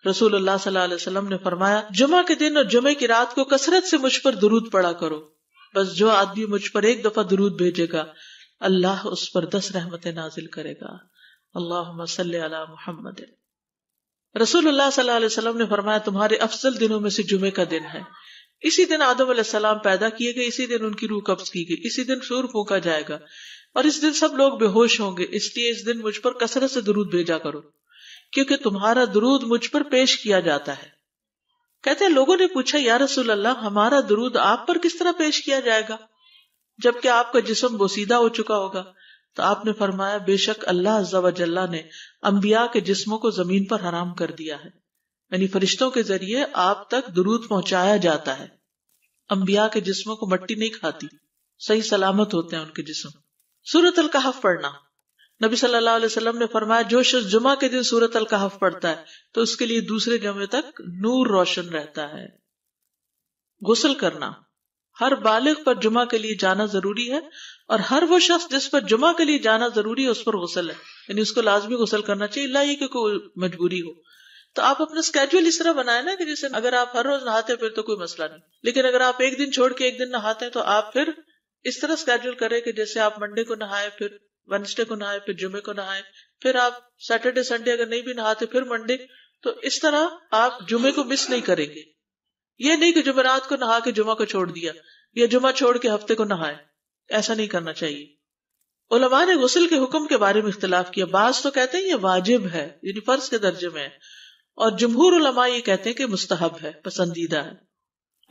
رسول اللہ صلی اللہ علیہ وسلم نے فرمایا جمعہ کے دن اور جمعے کی رات کو کثرت سے مجھ پر درود پڑا کرو، بس جو آدمی مجھ پر ایک دفعہ درود بھیجے گا اللہ اس پر 10 رحمتیں نازل کرے گا۔ اللہم صلی علی محمد۔ رسول اللہ صلی اللہ علیہ وسلم نے فرمایا تمہارے افضل دنوں میں سے جمعے کا دن ہے، اسی دن آدم علیہ السلام پیدا کیے گئے، اسی دن ان کی روح قبض کی گئی، اسی دن سور پھونکا جائے گا اور اس دن سب لوگ بے ہوش ہوں گے، اس لیے اس دن مجھ پر کثرت سے درود بھیجا کرو کیونکہ تمہارا درود مجھ پر پیش کیا جاتا ہے۔ کہتے ہیں لوگوں نے پوچھا یا رسول اللہ ہمارا درود آپ پر کس طرح پیش کیا جائے گا جبکہ آپ کا جسم بوسیدہ ہو چکا ہوگا؟ تو آپ نے فرمایا بے شک اللہ عز و جل نے انبیاء کے جسموں کو زمین پر حرام کر دیا ہے، یعنی فرشتوں کے ذریعے آپ تک درود پہنچایا جاتا ہے۔ انبیاء کے جسموں کو مٹی نہیں کھاتی، صحیح سلامت ہوتے ہیں ان کے جسم۔ سورۃ الکہف پڑھنا، نبی صلی اللہ علیہ وسلم نے فرمایا جو شخص جمعہ کے دن سورۃ الکہف پڑھتا ہے تو اس کے لیے دوسرے جمعے تک نور روشن رہتا ہے۔ غسل کرنا، ہر بالغ پر جمعہ کے لیے جانا ضروری ہے اور ہر وہ شخص جس پر جمعہ کے لیے جانا ضروری ہے اس پر غسل ہے، یعنی اس کو لازمی غسل کرنا چاہیے، اللہ یہ کہ کوئی مجبوری ہو۔ تو آپ اپنا اسکیجول اس طرح بنائیں نا کہ جیسے اگر آپ ہر روز نہاتے ہیں پھر تو کوئی مسئلہ نہیں، لیکن اگر آپ ایک دن چھوڑ کے ایک دن نہاتے ہیں تو آپ پھر اس طرح اسکیجول کریں کہ جیسے آپ منڈے کو نہائے، پھر وینسڈے کو نہائے، پھر جمعے کو نہائے، پھر آپ سیٹرڈے سنڈے اگر نہیں بھی نہاتے پھر منڈے، تو اس طرح آپ جمعے کو مس نہیں کریں گے۔ یہ نہیں کہ جمعرات کو نہا کے جمعہ کو چھوڑ دیا یا جمعہ چھوڑ کے ہفتے کو نہائے، ایسا نہیں کرنا چاہیے۔ علماء نے غسل کے حکم کے بارے میں اختلاف کیا، بعض تو کہتے ہیں یہ واجب ہے یعنی فرض کے درجے میں ہے، اور جمہور علماء یہ کہتے ہیں کہ مستحب ہے، پسندیدہ ہے،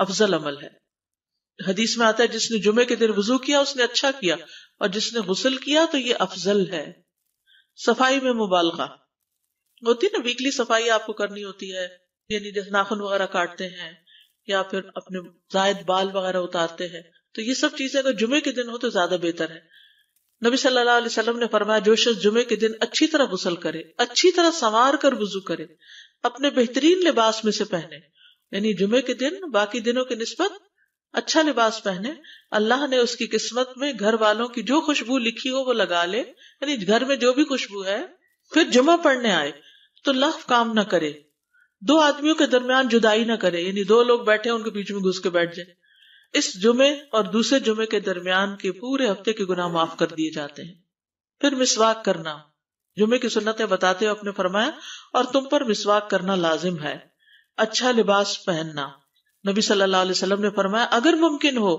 افضل عمل ہے۔ حدیث میں آتا ہے جس نے جمعے کے دن وضو کیا اس نے اچھا کیا اور جس نے غسل کیا تو یہ افضل ہے۔ صفائی میں مبالغہ ہوتی ہے نا، ویکلی صفائی آپ کو کرنی ہوتی ہے، یعنی جیسے ناخن وغیرہ کاٹتے ہیں یا پھر اپنے زائد بال وغیرہ اتارتے ہیں، تو یہ سب چیزیں اگر جمعے کے دن ہو تو زیادہ بہتر ہے۔ نبی صلی اللہ علیہ وسلم نے فرمایا جو شخص جمعے کے دن اچھی طرح غسل کرے، اچھی طرح سنوار کر وضو کرے، اپنے بہترین لباس میں سے پہنے، یعنی جمعے کے دن باقی دنوں کی نسبت اچھا لباس پہنے، اللہ نے اس کی قسمت میں گھر والوں کی جو خوشبو لکھی ہو وہ لگا لے، یعنی گھر میں جو بھی خوشبو ہے، پھر جمعہ پڑھنے آئے تو لغو کام نہ کرے، 2 آدمیوں کے درمیان جدائی نہ کرے، یعنی 2 لوگ بیٹھے ان کے بیچ میں گھس کے بیٹھ جائے۔ اس جمعے اور دوسرے جمعے کے درمیان کے پورے ہفتے کے گناہ معاف کر دیے جاتے ہیں۔ پھر مسواک کرنا، جمعے کی سنتیں بتاتے ہوئے آپ نے فرمایا اور تم پر مسواک کرنا لازم ہے۔ اچھا لباس پہننا، نبی صلی اللہ علیہ وسلم نے فرمایا اگر ممکن ہو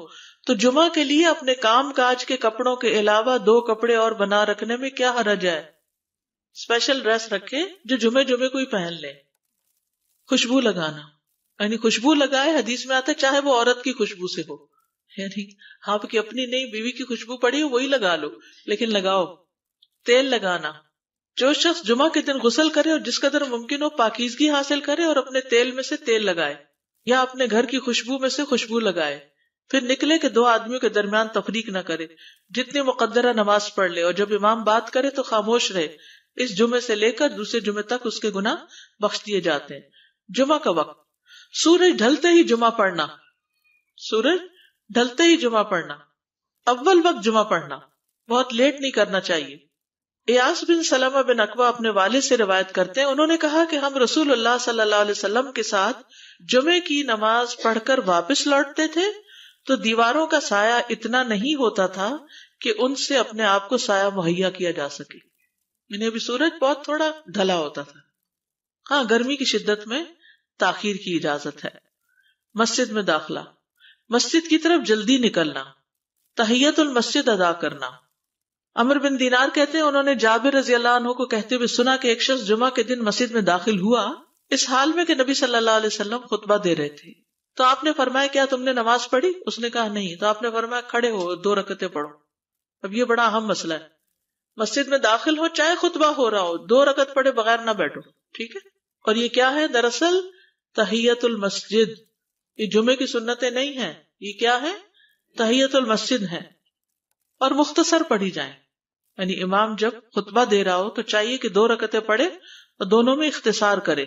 تو جمعہ کے لیے اپنے کام کاج کے کپڑوں کے علاوہ 2 کپڑے اور بنا رکھنے میں کیا حرج ہے، اسپیشل ڈریس رکھے جو جمعے کو ہی پہن لے۔ خوشبو لگانا، یعنی خوشبو لگائے، حدیث میں آتا ہے چاہے وہ عورت کی خوشبو سے ہو، یعنی آپ کی اپنی نہیں، بیوی کی خوشبو پڑی ہو وہی لگا لو، لیکن لگاؤ۔ تیل لگانا، جو شخص جمعہ کے دن غسل کرے اور جس قدر ممکن ہو پاکیزگی حاصل کرے اور اپنے تیل میں سے تیل لگائے یا اپنے گھر کی خوشبو میں سے خوشبو لگائے، پھر نکلے کہ 2 آدمیوں کے درمیان تفریق نہ کرے، جتنی مقدرہ نماز پڑھ لے اور جب امام بات کرے تو خاموش رہے، اس جمعے سے لے کر دوسرے جمعے تک اس کے گناہ بخش دیے جاتے ہیں۔ جمعہ کا وقت، سورج ڈھلتے ہی جمعہ پڑھنا، سورج ڈھلتے ہی جمعہ پڑھنا، اول وقت جمعہ پڑھنا، بہت لیٹ نہیں کرنا چاہیے۔ ایاس بن سلمہ بن اکوع اپنے والد سے روایت کرتے ہیں، انہوں نے کہا کہ ہم رسول اللہ صلی اللہ علیہ وسلم کے ساتھ جمعے کی نماز پڑھ کر واپس لوٹتے تھے تو دیواروں کا سایہ اتنا نہیں ہوتا تھا کہ ان سے اپنے آپ کو سایہ مہیا کیا جا سکے، یعنی ابھی سورج بہت تھوڑا ڈھلا ہوتا تھا۔ ہاں، گرمی کی شدت میں تاخیر کی اجازت ہے۔ مسجد میں داخلہ، مسجد کی طرف جلدی نکلنا، تحیت المسجد ادا کرنا۔ عمرو بن دینار کہتے ہیں انہوں نے جابر رضی اللہ عنہ کو کہتے ہوئے سنا کہ ایک شخص جمعہ کے دن مسجد میں داخل ہوا اس حال میں کہ نبی صلی اللہ علیہ وسلم خطبہ دے رہے تھے، تو آپ نے فرمایا کیا تم نے نماز پڑھی؟ اس نے کہا نہیں، تو آپ نے فرمایا کھڑے ہو 2 رکعتیں پڑھو۔ اب یہ بڑا اہم مسئلہ ہے، مسجد میں داخل ہو چاہے خطبہ ہو رہا ہو 2 رکعت پڑھے بغیر نہ بیٹھو، ٹھیک ہے؟ اور یہ کیا ہے؟ دراصل تحیت المسجد، یہ جمعے کی سنتیں نہیں ہیں، یہ کیا ہے؟ تحیت المسجد ہے، اور مختصر پڑھی جائیں، یعنی امام جب خطبہ دے رہا ہو تو چاہیے کہ 2 رکعتیں پڑھے اور دونوں میں اختصار کرے۔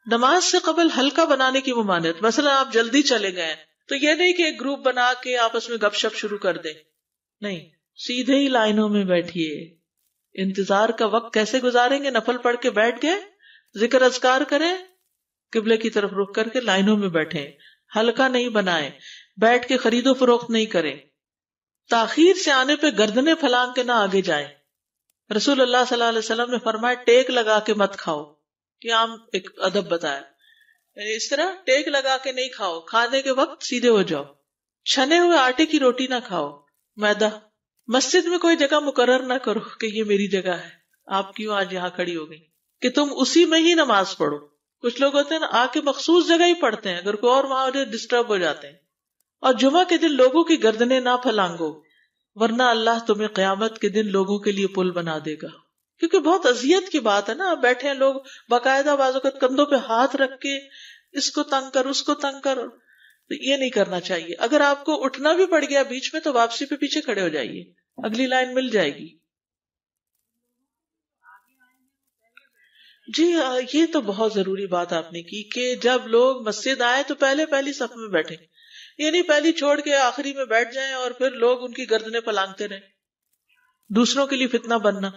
نماز سے قبل ہلکا بنانے کی ممانعت، مثلا آپ جلدی چلے گئے تو یہ نہیں کہ ایک گروپ بنا کے آپس میں گپ شپ شروع کر دیں، نہیں، سیدھے ہی لائنوں میں بیٹھیے۔ انتظار کا وقت کیسے گزاریں گے؟ نفل پڑھ کے بیٹھ گئے، ذکر اذکار کریں، قبلے کی طرف رخ کر کے لائنوں میں بیٹھیں، حلقہ نہیں بنائیں، بیٹھ کے خرید و فروخت نہیں کریں، تاخیر سے آنے پہ گردنیں پھلانگ کے نہ آگے جائیں۔ رسول اللہ صلی اللہ علیہ وسلم نے فرمایا ٹیک لگا کے مت کھاؤ، یہ عام ایک ادب بتایا، یعنی اس طرح ٹیک لگا کے نہیں کھاؤ، کھانے کے وقت سیدھے ہو جاؤ۔ چھنے ہوئے آٹے کی روٹی نہ کھاؤ، میدا۔ مسجد میں کوئی جگہ مقرر نہ کرو کہ یہ میری جگہ ہے، آپ کیوں آج یہاں کھڑی ہو گئی، کہ تم اسی میں ہی نماز پڑھو۔ کچھ لوگ ہوتے ہیں نا آ کے مخصوص جگہ ہی پڑھتے ہیں، اگر کوئی اور وہاں ہو جائے ڈسٹرب ہو جاتے ہیں۔ اور جمعہ کے دن لوگوں کی گردنیں نہ پھلانگو، ورنہ اللہ تمہیں قیامت کے دن لوگوں کے لیے پل بنا دے گا۔ کیونکہ بہت اذیت کی بات ہے نا، بیٹھے ہیں لوگ باقاعدہ بعض اوقات کندھوں پہ ہاتھ رکھ کے اس کو تنگ کر اس کو تنگ کر، تو یہ نہیں کرنا چاہیے۔ اگر آپ کو اٹھنا بھی پڑ گیا بیچ میں تو واپسی پہ پیچھے کھڑے ہو جائیے، اگلی لائن مل جائے گی۔ جی یہ تو بہت ضروری بات آپ نے کی کہ جب لوگ مسجد آئے تو پہلی صف میں بیٹھے، یعنی پہلی چھوڑ کے آخری میں بیٹھ جائیں اور پھر لوگ ان کی گردنیں پلانگتے رہیں، دوسروں کے لیے فتنہ بننا۔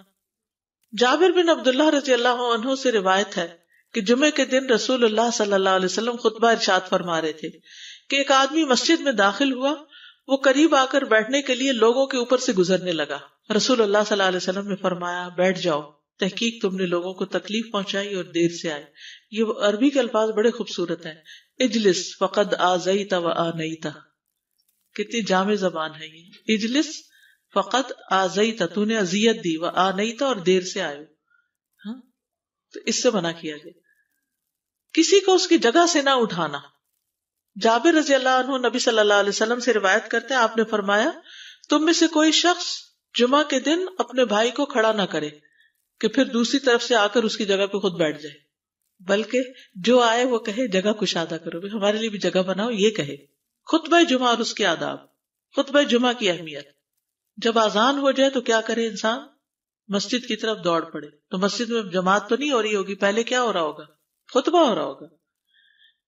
جابر بن عبداللہ رضی اللہ عنہ سے روایت ہے کہ جمعے کے دن رسول اللہ صلی اللہ علیہ وسلم خطبہ ارشاد فرما رہے تھے کہ ایک آدمی مسجد میں داخل ہوا، وہ قریب آ کر بیٹھنے کے لیے لوگوں کے اوپر سے گزرنے لگا۔ رسول اللہ صلی اللہ علیہ وسلم نے فرمایا بیٹھ جاؤ، تحقیق تم نے لوگوں کو تکلیف پہنچائی اور دیر سے آئے۔ یہ عربی کے الفاظ بڑے خوبصورت ہیں، اجلس فقد آذیت و آنیت، کتنی جامع زبان ہے یہ۔ اجلس فقط آذیت، تو نے اذیت دی، و آنیت، اور دیر سے آئے، ہاں تو اس سے منع کیا گیا۔ کسی کو اس کی جگہ سے نہ اٹھانا۔ جابر رضی اللہ عنہ نبی صلی اللہ علیہ وسلم سے روایت کرتے ہیں، آپ نے فرمایا تم میں سے کوئی شخص جمعہ کے دن اپنے بھائی کو کھڑا نہ کرے کہ پھر دوسری طرف سے آ کر اس کی جگہ پہ خود بیٹھ جائے، بلکہ جو آئے وہ کہے جگہ کشادہ کرو، ہمارے لیے بھی جگہ بناؤ، یہ کہے۔ خطبہ جمعہ اور اس کے آداب۔ خطبہ جمعہ کی اہمیت، جب اذان ہو جائے تو کیا کرے انسان؟ مسجد کی طرف دوڑ پڑے۔ تو مسجد میں جماعت تو نہیں ہو رہی ہوگی، پہلے کیا ہو رہا ہوگا؟ خطبہ ہو رہا ہوگا۔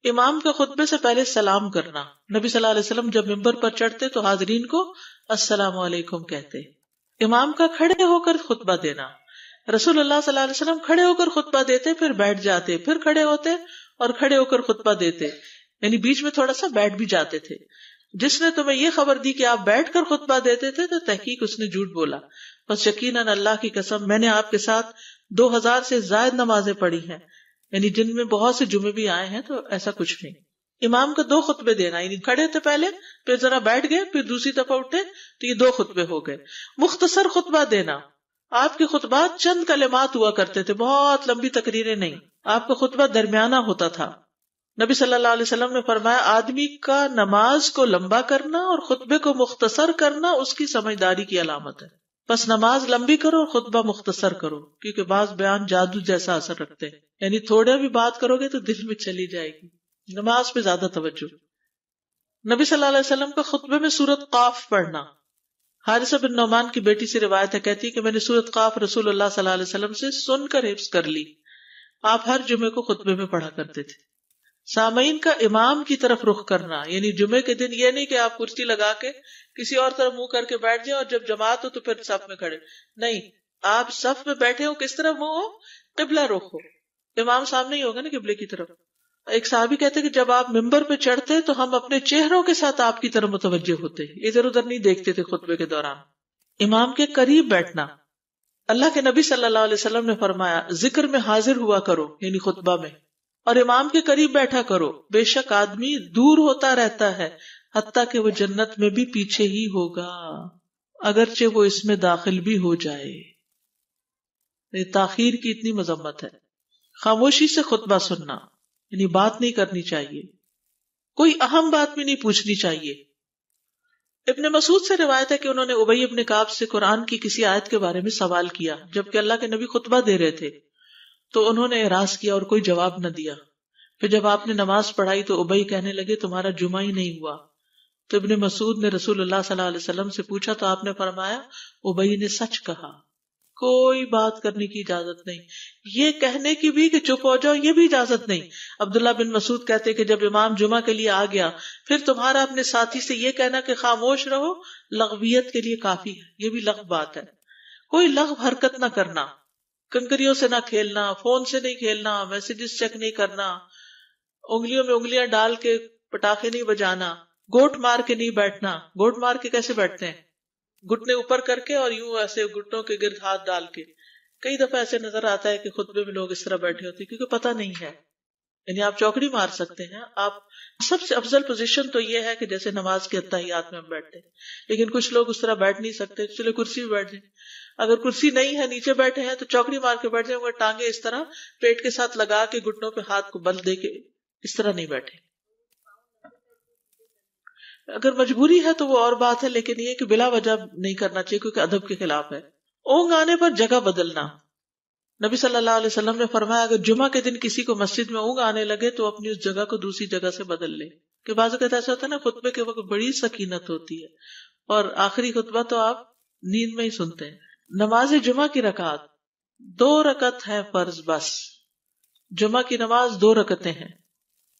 امام کا خطبے سے پہلے سلام کرنا۔ نبی صلی اللہ علیہ وسلم جب ممبر پر چڑھتے تو حاضرین کو السلام علیکم کہتے۔ امام کا کھڑے ہو کر خطبہ دینا۔ رسول اللہ صلی اللہ علیہ وسلم کھڑے ہو کر خطبہ دیتے، پھر بیٹھ جاتے، پھر کھڑے ہوتے اور کھڑے ہو کر خطبہ دیتے، یعنی بیچ میں تھوڑا سا بیٹھ بھی جاتے تھے۔ جس نے تمہیں یہ خبر دی کہ آپ بیٹھ کر خطبہ دیتے تھے تو تحقیق اس نے جھوٹ بولا، بس یقیناً اللہ کی قسم میں نے آپ کے ساتھ 2000 سے زائد نمازیں پڑھی ہیں، یعنی جن میں بہت سے جمعے بھی آئے ہیں، تو ایسا کچھ نہیں۔ امام کو 2 خطبے دینا، یعنی کھڑے تھے پہلے، پھر ذرا بیٹھ گئے، پھر دوسری دفعہ اٹھے تو یہ 2 خطبے ہو گئے۔ مختصر خطبہ دینا۔ آپ کے خطبات چند کلمات ہوا کرتے تھے، بہت لمبی تقریریں نہیں، آپ کا خطبہ درمیانہ ہوتا تھا۔ نبی صلی اللہ علیہ وسلم نے فرمایا آدمی کا نماز کو لمبا کرنا اور خطبے کو مختصر کرنا اس کی سمجھداری کی علامت ہے۔ بس نماز لمبی کرو اور خطبہ مختصر کرو، کیونکہ بعض بیان جادو جیسا اثر رکھتے ہیں، یعنی تھوڑے بھی بات کرو گے تو دل میں چلی جائے گی۔ نماز پہ زیادہ توجہ۔ نبی صلی اللہ علیہ وسلم کا خطبے میں سورۃ قاف پڑھنا۔ حارثہ بن نعمان کی بیٹی سے روایت ہے، کہتی ہے کہ میں نے سورۃ قاف رسول اللہ صلی اللہ علیہ وسلم سے سن کر حفظ کر لی۔ آپ ہر جمعے کو خطبے میں پڑھا کرتے تھے۔ سامعین کا امام کی طرف رخ کرنا، یعنی جمعے کے دن یہ نہیں کہ آپ کرسی لگا کے کسی اور طرف منہ کر کے بیٹھ جائیں اور جب جماعت ہو تو پھر صف میں کھڑے، نہیں، آپ صف میں بیٹھے ہو، کس طرف منہ ہو؟ قبلہ رخ ہو، امام سامنے ہی ہوگا نا قبلے کی طرف۔ ایک صحابی کہتے کہ جب آپ ممبر پہ چڑھتے تو ہم اپنے چہروں کے ساتھ آپ کی طرف متوجہ ہوتے، ادھر ادھر نہیں دیکھتے تھے خطبے کے دوران۔ امام کے قریب بیٹھنا۔ اللہ کے نبی صلی اللہ علیہ وسلم نے فرمایا ذکر میں حاضر ہوا کرو، یعنی خطبہ میں، اور امام کے قریب بیٹھا کرو، بے شک آدمی دور ہوتا رہتا ہے حتیٰ کہ وہ جنت میں بھی پیچھے ہی ہوگا اگرچہ وہ اس میں داخل بھی ہو جائے۔ یہ تاخیر کی اتنی مذمت ہے۔ خاموشی سے خطبہ سننا، یعنی بات نہیں کرنی چاہیے، کوئی اہم بات بھی نہیں پوچھنی چاہیے۔ ابن مسعود سے روایت ہے کہ انہوں نے ابی ابن کعب سے قرآن کی کسی آیت کے بارے میں سوال کیا جبکہ اللہ کے نبی خطبہ دے رہے تھے، تو انہوں نے اعراض کیا اور کوئی جواب نہ دیا۔ پھر جب آپ نے نماز پڑھائی تو ابی کہنے لگے تمہارا جمعہ ہی نہیں ہوا۔ تو ابن مسعود نے رسول اللہ صلی اللہ علیہ وسلم سے پوچھا تو آپ نے فرمایا ابی نے سچ کہا، کوئی بات کرنے کی اجازت نہیں، یہ کہنے کی بھی کہ چپ ہو جاؤ یہ بھی اجازت نہیں۔ عبداللہ بن مسعود کہتے کہ جب امام جمعہ کے لیے آ گیا پھر تمہارا اپنے ساتھی سے یہ کہنا کہ خاموش رہو لغویت کے لیے کافی ہے، یہ بھی لغو بات ہے۔ کوئی لغو حرکت نہ کرنا، کنکریوں سے نہ کھیلنا، فون سے نہیں کھیلنا، میسجز چیک نہیں کرنا، انگلیوں میں انگلیاں ڈال کے پٹاخے نہیں بجانا، گوٹ مار کے نہیں بیٹھنا. گوٹ مار کے کیسے بیٹھتے ہیں؟ گھٹنے اوپر کر کے اور یوں ایسے گھٹنوں کے گرد ہاتھ ڈال کے. کئی دفعہ ایسے نظر آتا ہے کہ خطبے میں لوگ اس طرح بیٹھے ہوتے ہیں کیونکہ پتہ نہیں ہے. یعنی آپ چوکڑی مار سکتے ہیں. آپ سب سے افضل پوزیشن تو یہ ہے کہ جیسے نماز کے اتحیات میں ہم بیٹھتے ہیں، لیکن کچھ لوگ اس طرح بیٹھ نہیں سکتے، چلے کرسی میں بیٹھ جائیں. اگر کرسی نہیں ہے، نیچے بیٹھے ہیں تو چوکڑی مار کے بیٹھ جائیں، مگر ٹانگیں اس طرح پیٹ کے ساتھ لگا کے گھٹنوں پہ ہاتھ کو بل دے کے اس طرح نہیں بیٹھے. اگر مجبوری ہے تو وہ اور بات ہے، لیکن یہ کہ بلا وجہ نہیں کرنا چاہیے کیونکہ ادب کے خلاف ہے. اونگ آنے پر جگہ بدلنا. نبی صلی اللہ علیہ وسلم نے فرمایا اگر جمعہ کے دن کسی کو مسجد میں اونگ آنے لگے تو اپنی اس جگہ کو دوسری جگہ سے بدل لے. کہ بعض اوقات ایسا ہوتا ہے نا، خطبے کے وقت بڑی سکینت ہوتی ہے اور آخری خطبہ تو آپ نیند میں ہی سنتے ہیں. نماز جمعہ کی رکعت 2 رکعت ہے فرض بس. جمعہ کی نماز 2 رکعتیں ہیں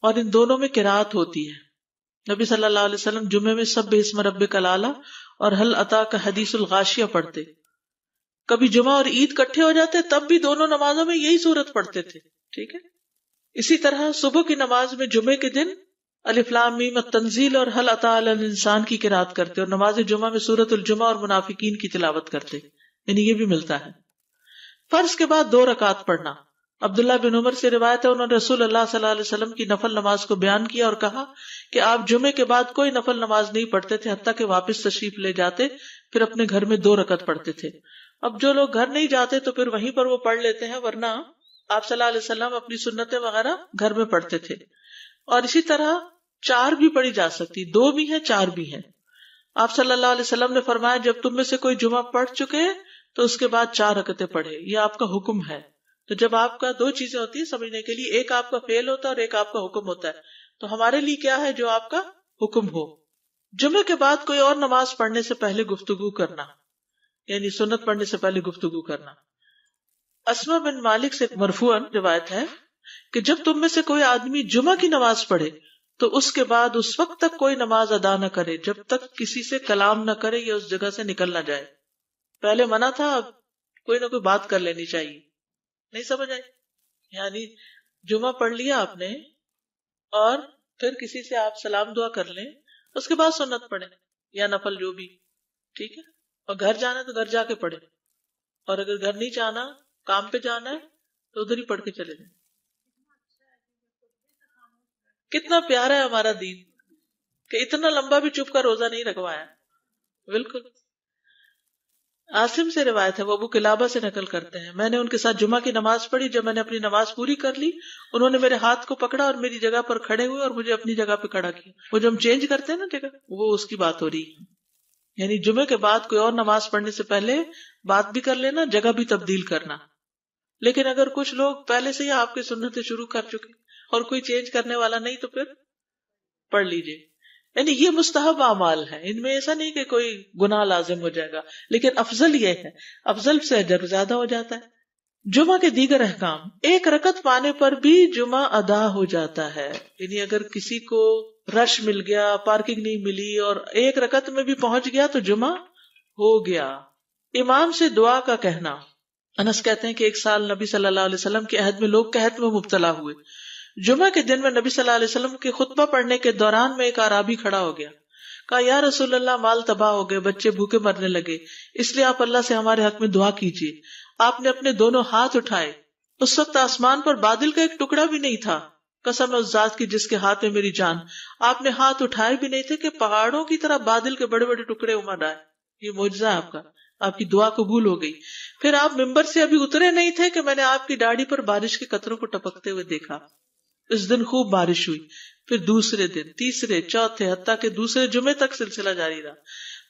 اور ان دونوں میں قرات ہوتی ہے. نبی صلی اللہ علیہ وسلم جمعے میں سبح اسم ربک الاعلی اور هل اتاک حدیث الغاشیہ پڑھتے. کبھی جمعہ اور عید کٹھے ہو جاتے تب بھی دونوں نمازوں میں یہی سورت پڑھتے تھے. ٹھیک ہے. اسی طرح صبح کی نماز میں جمعے کے دن الف لام میم التنزیل اور هل اتی علی الانسان کی قرات کرتے اور نماز جمعہ میں سورۃ الجمعہ اور منافقین کی تلاوت کرتے. یعنی یہ بھی ملتا ہے. فرض کے بعد 2 رکعت پڑھنا. عبداللہ بن عمر سے روایت ہے انہوں نے رسول اللہ صلی اللہ علیہ وسلم کی نفل نماز کو بیان کیا اور کہا کہ آپ جمعے کے بعد کوئی نفل نماز نہیں پڑھتے تھے حتیٰ کہ واپس تشریف لے جاتے پھر اپنے گھر میں 2 رکعت پڑھتے تھے. اب جو لوگ گھر نہیں جاتے تو پھر وہیں پر وہ پڑھ لیتے ہیں، ورنہ آپ صلی اللہ علیہ وسلم اپنی سنتیں وغیرہ گھر میں پڑھتے تھے. اور اسی طرح 4 بھی پڑھی جا سکتی، 2 بھی ہیں 4 بھی ہیں. آپ صلی اللہ علیہ وسلم نے فرمایا جب تم میں سے کوئی جمعہ پڑھ چکے تو اس کے بعد 4 رکعتیں پڑھے. یہ آپ کا حکم ہے. تو جب آپ کا 2 چیزیں ہوتی ہیں سمجھنے کے لیے، ایک آپ کا فعل ہوتا ہے اور ایک آپ کا حکم ہوتا ہے. تو ہمارے لیے کیا ہے جو آپ کا حکم ہو. جمعے کے بعد کوئی اور نماز پڑھنے سے پہلے گفتگو کرنا، یعنی سنت پڑھنے سے پہلے گفتگو کرنا. اسما بن مالک سے مرفوعاً روایت ہے کہ جب تم میں سے کوئی آدمی جمعہ کی نماز پڑھے تو اس کے بعد اس وقت تک کوئی نماز ادا نہ کرے جب تک کسی سے کلام نہ کرے یا اس جگہ سے نکل نہ جائے. پہلے منع تھا، اب کوئی نہ کوئی بات کر لینی چاہیے. نہیں سمجھ آئی؟ یعنی جمعہ پڑھ لیا آپ نے اور پھر کسی سے آپ سلام دعا کر لیں، اس کے بعد سنت پڑھیں یا نفل جو بھی. ٹھیک ہے. اور گھر جانا ہے تو گھر جا کے پڑھیں، اور اگر گھر نہیں جانا کام پہ جانا ہے تو ادھر ہی پڑھ کے چلے جائیں. کتنا پیارا ہے ہمارا دین کہ اتنا لمبا بھی چپ کا روزہ نہیں رکھوایا. بالکل. عاصم سے روایت ہے، وہ ابو قلابہ سے نقل کرتے ہیں میں نے ان کے ساتھ جمعہ کی نماز پڑھی. جب میں نے اپنی نماز پوری کر لی انہوں نے میرے ہاتھ کو پکڑا اور میری جگہ پر کھڑے ہوئے اور مجھے اپنی جگہ پہ کھڑا کیا. وہ جو ہم چینج کرتے ہیں نا جگہ، وہ اس کی بات ہو رہی ہے. یعنی جمعے کے بعد کوئی اور نماز پڑھنے سے پہلے بات بھی کر لینا، جگہ بھی تبدیل کرنا. لیکن اگر کچھ لوگ پہلے سے ہی آپ کی سنتیں شروع کر چکے اور کوئی چینج کرنے والا نہیں تو پھر پڑھ لیجئے. یعنی یہ مستحب اعمال ہے، ان میں ایسا نہیں کہ کوئی گناہ لازم ہو جائے گا، لیکن افضل یہ ہے، افضل سے اجر زیادہ ہو جاتا ہے. جمعہ کے دیگر احکام. 1 رکعت پانے پر بھی جمعہ ادا ہو جاتا ہے. یعنی اگر کسی کو رش مل گیا، پارکنگ نہیں ملی اور 1 رکعت میں بھی پہنچ گیا تو جمعہ ہو گیا. امام سے دعا کا کہنا. انس کہتے ہیں کہ ایک سال نبی صلی اللہ علیہ وسلم کے عہد میں لوگ قحط میں مبتلا ہوئے. جمعہ کے دن میں نبی صلی اللہ علیہ وسلم کے خطبہ پڑھنے کے دوران میں ایک اعرابی کھڑا ہو گیا. کہا یا رسول اللہ، مال تباہ ہو گئے، بچے بھوکے مرنے لگے، اس لیے آپ اللہ سے ہمارے حق میں دعا کیجیے. آپ نے اپنے دونوں ہاتھ اٹھائے. اس وقت آسمان پر بادل کا ایک ٹکڑا بھی نہیں تھا. قسم اس ذات کی جس کے ہاتھ میں میری جان، آپ نے ہاتھ اٹھائے بھی نہیں تھے کہ پہاڑوں کی طرح بادل کے بڑے بڑے ٹکڑے امڑ آئے. یہ معجزہ ہے آپ کا. آپ کی دعا قبول ہو گئی. پھر آپ ممبر سے ابھی اترے نہیں تھے کہ میں نے آپ کی داڑھی پر بارش کے قطروں کو ٹپکتے ہوئے دیکھا. اس دن خوب بارش ہوئی. پھر دوسرے دن، تیسرے، چوتھے، حتیٰ کہ دوسرے جمعے تک سلسلہ جاری رہا.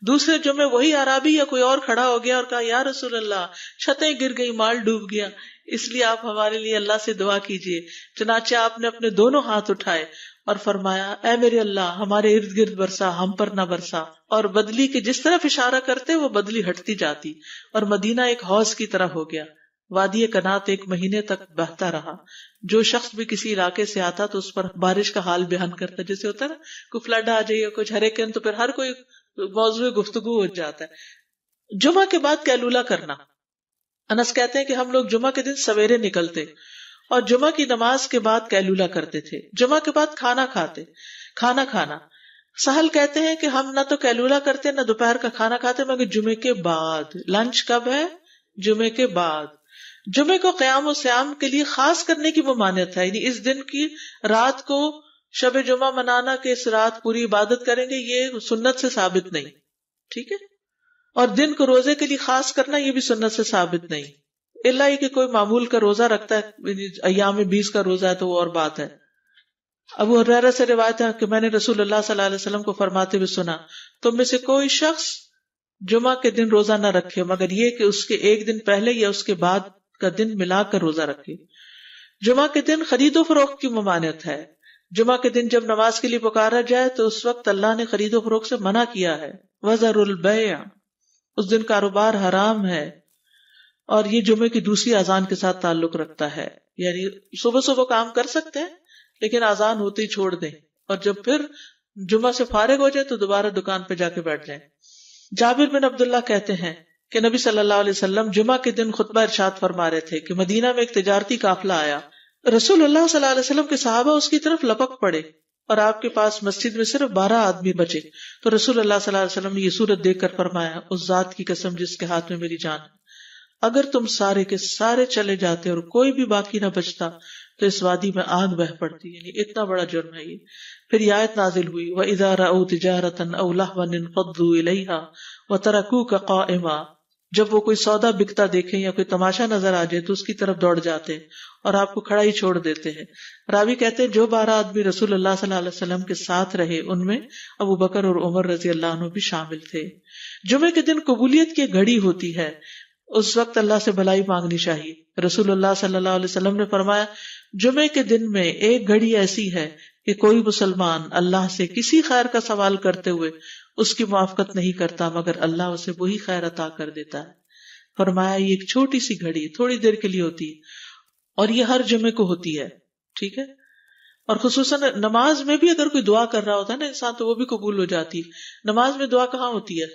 دوسرے جمعے وہی عربی یا کوئی اور کھڑا ہو گیا اور کہا یا رسول اللہ، چھتیں گر گئی، مال ڈوب گیا، اس لیے آپ ہمارے لیے اللہ سے دعا کیجیے. چنانچہ آپ نے اپنے دونوں ہاتھ اٹھائے اور فرمایا اے میرے اللہ، ہمارے ارد گرد برسا، ہم پر نہ برسا. اور بدلی کے جس طرف اشارہ کرتے وہ بدلی ہٹتی جاتی اور مدینہ ایک حوض کی طرح ہو گیا. وادی کنات 1 مہینے تک بہتا رہا. جو شخص بھی کسی علاقے سے آتا تو اس پر بارش کا حال بیان کرتا. جیسے ہوتا ہے نا کوئی فلڈ آ جائے یا کچھ ہریکین، تو پھر ہر کوئی موضوع گفتگو ہو جاتا ہے. جمعہ کے بعد قیلولہ کرنا. انس کہتے ہیں کہ ہم لوگ جمعہ کے دن سویرے نکلتے اور جمعہ کی نماز کے بعد قیلولہ کرتے تھے، جمعہ کے بعد کھانا کھانا. سہل کہتے ہیں کہ ہم نہ تو قیلولہ کرتے نہ دوپہر کا کھانا کھاتے مگر جمعے کے بعد. لنچ کب ہے؟ جمعے کے بعد. جمعے کو قیام و سیام کے لیے خاص کرنے کی ممانعت ہے، یعنی اس دن کی رات کو شب جمعہ منانا کہ اس رات پوری عبادت کریں گے، یہ سنت سے ثابت نہیں. ٹھیک ہے. اور دن کو روزے کے لیے خاص کرنا یہ بھی سنت سے ثابت نہیں، الا یہ کہ کوئی معمول کا روزہ رکھتا ہے، ایام 20 کا روزہ ہے تو وہ اور بات ہے. ابو ہریرہ سے روایت ہے کہ میں نے رسول اللہ صلی اللہ علیہ وسلم کو فرماتے ہوئے سنا، تم میں سے کوئی شخص جمعہ کے دن روزہ نہ رکھے مگر یہ کہ اس کے ایک دن پہلے یا اس کے بعد کا دن ملا کر روزہ رکھے. جمعہ کے دن خرید و فروخت کی ممانعت ہے. جمعہ کے دن جب نماز کے لیے پکارا جائے تو اس وقت اللہ نے خرید و فروخت سے منع کیا ہے. وَذَرُوا الْبَيْعَ، اس دن کاروبار حرام ہے. اور یہ جمعے کی دوسری اذان کے ساتھ تعلق رکھتا ہے، یعنی صبح صبح کام کر سکتے ہیں لیکن اذان ہوتے ہی چھوڑ دیں، اور جب پھر جمعہ سے فارغ ہو جائے تو دوبارہ دکان پہ جا کے بیٹھ جائیں. جابر بن عبداللہ کہتے ہیں کہ نبی صلی اللہ علیہ وسلم جمعہ کے دن خطبہ ارشاد فرما رہے تھے کہ مدینہ میں ایک تجارتی قافلہ آیا. رسول اللہ صلی اللہ علیہ وسلم کے صحابہ اس کی طرف لپک پڑے اور آپ کے پاس مسجد میں صرف 12 آدمی بچے. تو رسول اللہ صلی اللہ علیہ وسلم نے یہ صورت دیکھ کر فرمایا، اس ذات کی قسم جس کے ہاتھ میں میری جان ہے، اگر تم سارے کے سارے چلے جاتے اور کوئی بھی باقی نہ بچتا تو اس وادی میں آگ بہ پڑتی. یعنی اتنا بڑا جرم ہے یہ. پھر یہ آیت نازل ہوئی، وَإِذَا رَأَوْا تِجَارَةً أَوْ لَهْوًا انفضوا إِلَيْهَا وَتَرَكُوكَ قَائِمًا، جب وہ کوئی سودا بکتا دیکھیں یا کوئی تماشا نظر آ جائے تو اس کی طرف دوڑ جاتے اور آپ کو کھڑا ہی چھوڑ دیتے ہیں. راوی کہتے ہیں جو 12 آدمی رسول اللہ صلی اللہ علیہ وسلم کے ساتھ رہے ان میں ابو بکر اور عمر رضی اللہ عنہ بھی شامل تھے. جمعے کے دن قبولیت کی گھڑی ہوتی ہے، اس وقت اللہ سے بھلائی مانگنی چاہیے. رسول اللہ صلی اللہ علیہ وسلم نے فرمایا، جمعے کے دن میں ایک گھڑی ایسی ہے کہ کوئی مسلمان اللہ سے کسی خیر کا سوال کرتے ہوئے اس کی موافقت نہیں کرتا مگر اللہ اسے وہی خیر عطا کر دیتا ہے. فرمایا یہ ایک چھوٹی سی گھڑی تھوڑی دیر کے لیے ہوتی ہے اور یہ ہر جمعے کو ہوتی ہے. ٹھیک ہے. اور خصوصاً نماز میں بھی اگر کوئی دعا کر رہا ہوتا ہے نا انسان تو وہ بھی قبول ہو جاتی ہے. نماز میں دعا کہاں ہوتی ہے؟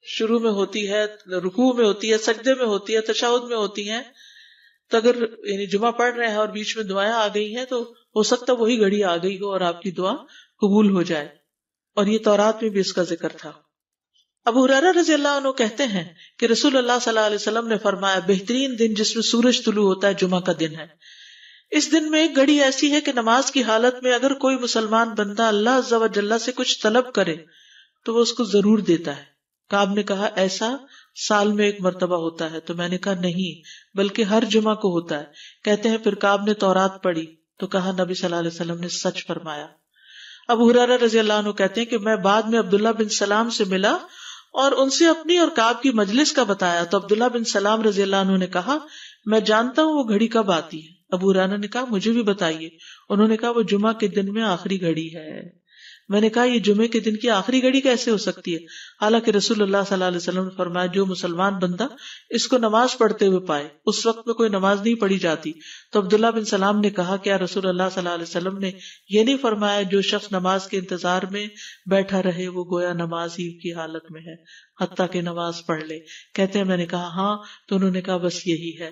شروع میں ہوتی ہے، رکوع میں ہوتی ہے، سجدے میں ہوتی ہے، تشہد میں ہوتی ہیں. تو اگر یعنی جمعہ پڑھ رہے ہیں اور بیچ میں دعائیں آ گئی ہیں تو ہو سکتا وہی گھڑی آ گئی ہو اور آپ کی دعا قبول ہو جائے. اور یہ تورات میں بھی اس کا ذکر تھا. ابو ہریرہ رضی اللہ عنہ کہتے ہیں کہ رسول اللہ صلی اللہ علیہ وسلم نے فرمایا، بہترین دن جس میں سورج طلوع ہوتا ہے جمعہ کا دن ہے. اس دن میں ایک گھڑی ایسی ہے کہ نماز کی حالت میں اگر کوئی مسلمان بندہ اللہ عز و جل سے کچھ طلب کرے تو وہ اس کو ضرور دیتا ہے. کعب نے کہا ایسا سال میں ایک مرتبہ ہوتا ہے؟ تو میں نے کہا نہیں بلکہ ہر جمعہ کو ہوتا ہے. کہتے ہیں پھر کعب نے تورات پڑھی تو کہا نبی صلی اللہ علیہ وسلم نے سچ فرمایا. ابو ہریرہ رضی اللہ عنہ کہتے ہیں کہ میں بعد میں عبداللہ بن سلام سے ملا اور ان سے اپنی اور کعب کی مجلس کا بتایا تو عبداللہ بن سلام رضی اللہ عنہ نے کہا میں جانتا ہوں وہ گھڑی کب آتی ہے. ابو ہریرہ نے کہا مجھے بھی بتائیے. انہوں نے کہا وہ جمعہ کے دن میں آخری گھڑی ہے. میں نے کہا یہ جمعے کے دن کی آخری گھڑی کیسے ہو سکتی ہے، حالانکہ رسول اللہ صلی اللہ علیہ وسلم نے فرمایا جو مسلمان بندہ اس کو نماز پڑھتے ہوئے پائے. اس وقت میں کوئی نماز نہیں پڑھی جاتی. تو عبداللہ بن سلام نے کہا کیا رسول اللہ صلی اللہ علیہ وسلم نے یہ نہیں فرمایا جو شخص نماز کے انتظار میں بیٹھا رہے وہ گویا نماز ہی کی حالت میں ہے حتیٰ کہ نماز پڑھ لے. کہتے ہیں میں نے کہا ہاں. تو انہوں نے کہا بس یہی ہے،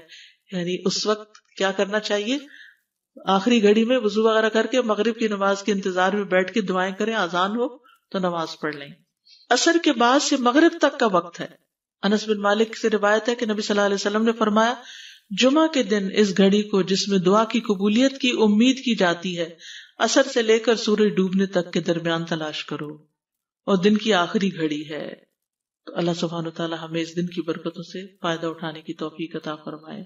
یعنی اس وقت کیا کرنا چاہیے، آخری گھڑی میں وضو وغیرہ کر کے مغرب کی نماز کے انتظار میں بیٹھ کے دعائیں کریں، اذان ہو تو نماز پڑھ لیں. عصر کے بعد سے مغرب تک کا وقت ہے. انس بن مالک سے روایت ہے کہ نبی صلی اللہ علیہ وسلم نے فرمایا جمعہ کے دن اس گھڑی کو جس میں دعا کی قبولیت کی امید کی جاتی ہے عصر سے لے کر سورج ڈوبنے تک کے درمیان تلاش کرو اور دن کی آخری گھڑی ہے. تو اللہ سبحانہ وتعالی ہمیں اس دن کی برکتوں سے فائدہ اٹھانے کی توفیق عطا فرمائے.